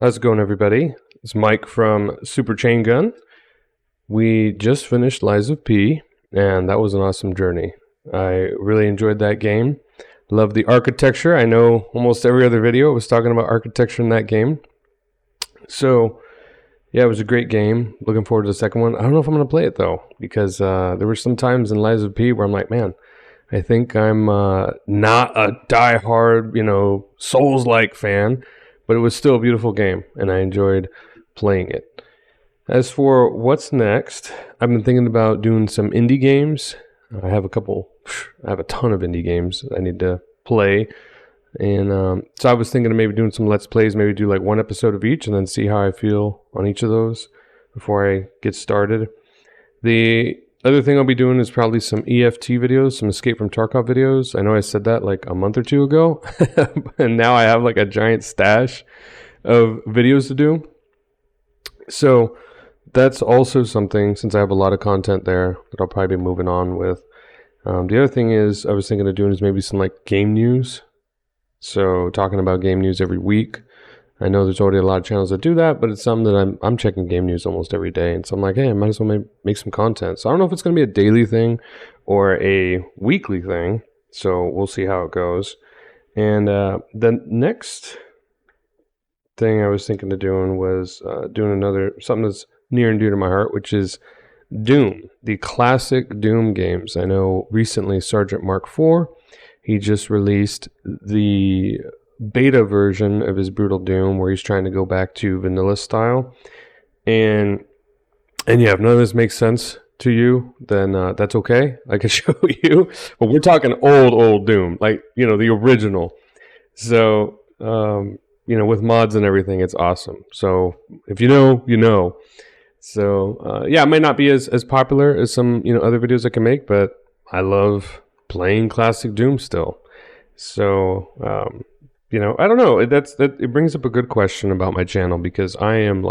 How's it going, everybody? It's Mike from Super Chain Gun. We just finished Lies of P, and that was an awesome journey. I really enjoyed that game. Love the architecture. I know almost every other video was talking about architecture in that game. So, yeah, it was a great game. Looking forward to the second one. I don't know if I'm going to play it, though, because there were some times in Lies of P where I'm like, man, I think I'm not a die-hard, Souls-like fan, but it was still a beautiful game, and I enjoyed playing it. As for what's next, I've been thinking about doing some indie games. I have a ton of indie games I need to play. And so I was thinking of maybe doing some Let's Plays, maybe do like one episode of each and then see how I feel on each of those before I get started. The other thing I'll be doing is probably some EFT videos, some Escape from Tarkov videos. I know I said that like a month or two ago, and now I have like a giant stash of videos to do. So that's also something, since I have a lot of content there, that I'll probably be moving on with. The other thing is I was thinking of doing is maybe some like game news. So talking about game news every week. I know there's already a lot of channels that do that, but it's something that I'm checking game news almost every day. And so I'm like, hey, I might as well make some content. So I don't know if it's going to be a daily thing or a weekly thing. So we'll see how it goes. And the next thing I was thinking of doing was doing something that's near and dear to my heart, which is Doom, the classic Doom games. I know recently Sergeant Mark IV, he just released the beta version of his Brutal Doom where he's trying to go back to vanilla style. And yeah, if none of this makes sense to you, then that's okay. I can show you. But we're talking old Doom, like, the original. So, with mods and everything, it's awesome. So if you know, you know. So, yeah, it might not be as popular as some, other videos I can make, but I love playing classic Doom still. So, I don't know. It brings up a good question about my channel because I've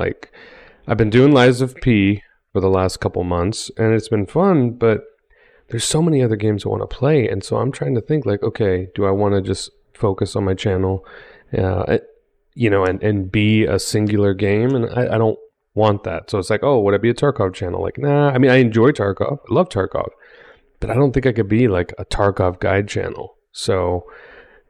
been doing Lies of P for the last couple months, and it's been fun, but there's so many other games I want to play, and so I'm trying to think like, okay, do I want to just focus on my channel, and be a singular game? And I don't want that. So it's like, oh, would I be a Tarkov channel? Like, nah. I mean, I enjoy Tarkov. I love Tarkov, but I don't think I could be like a Tarkov guide channel. So.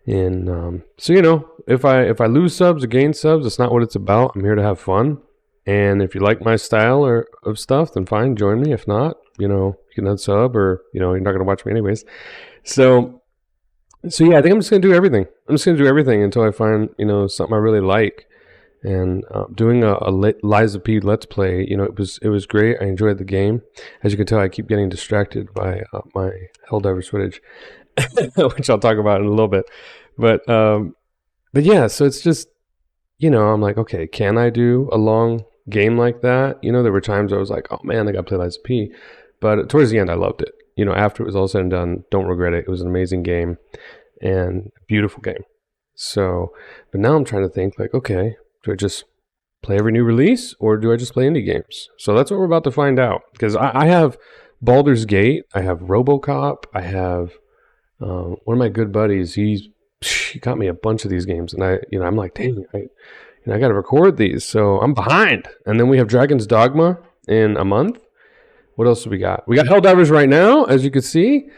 If I lose subs or gain subs, it's not what it's about. I'm here to have fun. And if you like my style of stuff, then fine, join me. If not, you can unsub or, you're not going to watch me anyways. So yeah, I think I'm just going to do everything. I'm just going to do everything until I find, something I really like. And doing a Lies of P Let's Play, it was great. I enjoyed the game. As you can tell, I keep getting distracted by my Helldivers footage, which I'll talk about in a little bit. But yeah, so it's just, I'm like, okay, can I do a long game like that? There were times I was like, oh man, I got to play Lies of P. But towards the end, I loved it. After it was all said and done, don't regret it. It was an amazing game and beautiful game. So, but now I'm trying to think like, okay, do I just play every new release or do I just play indie games? So that's what we're about to find out. Because I have Baldur's Gate, I have RoboCop, I have one of my good buddies, he got me a bunch of these games, and I'm like, dang, I got to record these, so I'm behind. And then we have Dragon's Dogma in a month. What else do we got? We got Helldivers right now, as you can see.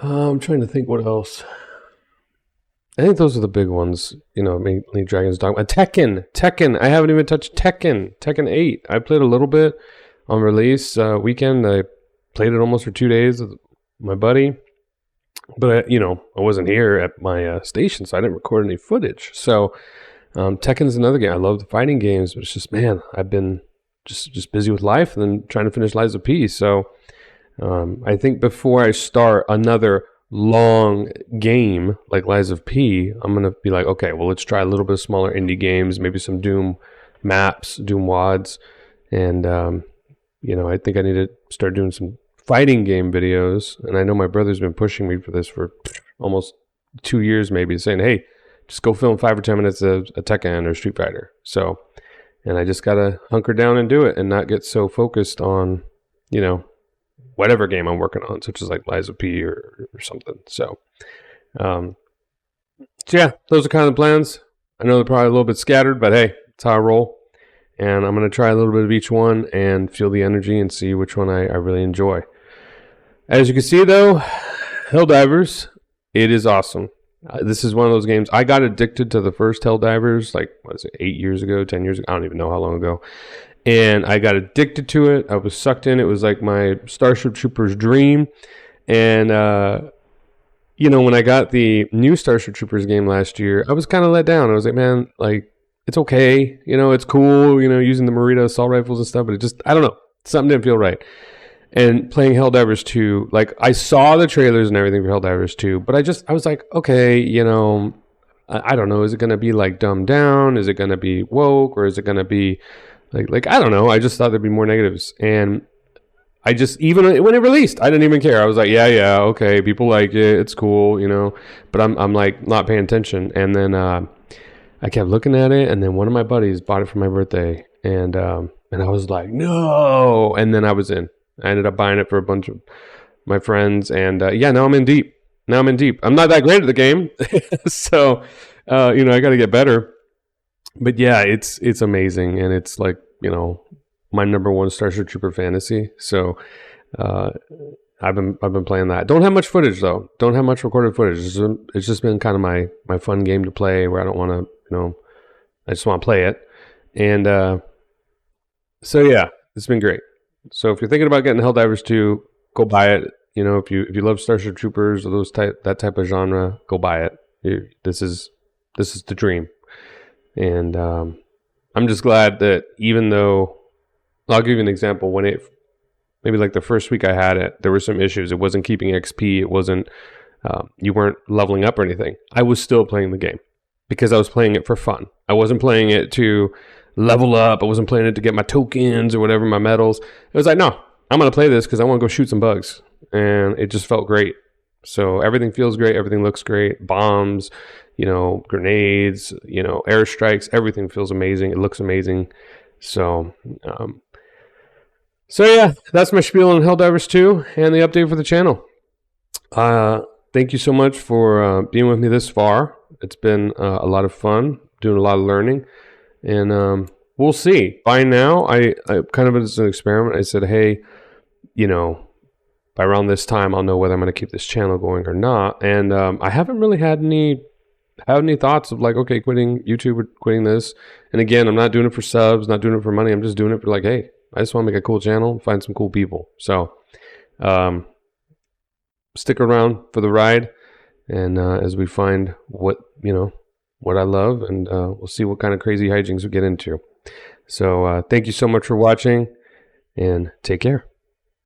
I'm trying to think what else. I think those are the big ones, mainly Dragon's Dogma. Tekken. I haven't even touched Tekken 8. I played a little bit on release weekend. I played it almost for 2 days with my buddy. But, I wasn't here at my station, so I didn't record any footage. So, Tekken's another game. I love the fighting games, but it's just, man, I've been just busy with life and then trying to finish Lies of P. So, I think before I start another long game like Lies of P, I'm going to be like, okay, well, let's try a little bit of smaller indie games, maybe some Doom maps, Doom WODs. And, I think I need to start doing some fighting game videos, and I know my brother's been pushing me for this for almost 2 years maybe, saying, hey, just go film 5 or 10 minutes of a Tekken or Street Fighter. So, and I just gotta hunker down and do it and not get so focused on, whatever game I'm working on, such as like Lies of P or something. So yeah, those are kind of the plans. I know they're probably a little bit scattered, but hey, That's how I roll. And I'm going to try a little bit of each one and feel the energy and see which one I really enjoy. As you can see, though, Helldivers, it is awesome. This is one of those games. I got addicted to the first Helldivers, like, what is it, 8 years ago, 10 years ago? I don't even know how long ago. And I got addicted to it. I was sucked in. It was like my Starship Troopers dream. And, when I got the new Starship Troopers game last year, I was kind of let down. I was like, man, like, it's okay. It's cool, using the Merida assault rifles and stuff, but it just, I don't know. Something didn't feel right. And playing Helldivers 2, like, I saw the trailers and everything for Helldivers 2, but I was like, okay, I don't know. Is it going to be, like, dumbed down? Is it going to be woke? Or is it going to be, like, I don't know. I just thought there'd be more negatives. And I just, even when it released, I didn't even care. I was like, yeah, okay, people like it. It's cool, But I'm like, not paying attention. And then I kept looking at it, and then one of my buddies bought it for my birthday, and I was like, no. And then I was in. I ended up buying it for a bunch of my friends, and now I'm in deep. I'm not that great at the game, so I got to get better. But yeah, it's amazing, and it's like my number one Starship Trooper fantasy. So I've been playing that. Don't have much footage though. Don't have much recorded footage. It's just been kind of my fun game to play, where I don't want to I just want to play it, and so yeah, it's been great. So if you're thinking about getting Helldivers 2, go buy it. If you love Starship Troopers or that type of genre, go buy it. This is the dream. And I'm just glad that, even though, I'll give you an example. When maybe like the first week I had it, there were some issues. It wasn't keeping XP. It wasn't, you weren't leveling up or anything. I was still playing the game because I was playing it for fun. I wasn't playing it to level up. I wasn't playing it to get my tokens or whatever, my medals. It was like, no, I'm going to play this because I want to go shoot some bugs. And it just felt great. So everything feels great. Everything looks great. Bombs, grenades, airstrikes. Everything feels amazing. It looks amazing. So, yeah, that's my spiel on Helldivers 2 and the update for the channel. Thank you so much for being with me this far. It's been a lot of fun, doing a lot of learning. And we'll see. By now, I kind of, as an experiment, I said, hey, by around this time, I'll know whether I'm going to keep this channel going or not. And I haven't really had any thoughts of like, okay, quitting YouTube or quitting this. And again, I'm not doing it for subs, not doing it for money. I'm just doing it for like, hey, I just want to make a cool channel, find some cool people. So stick around for the ride. And as we find what I love, and we'll see what kind of crazy hijinks we get into. So thank you so much for watching, and take care.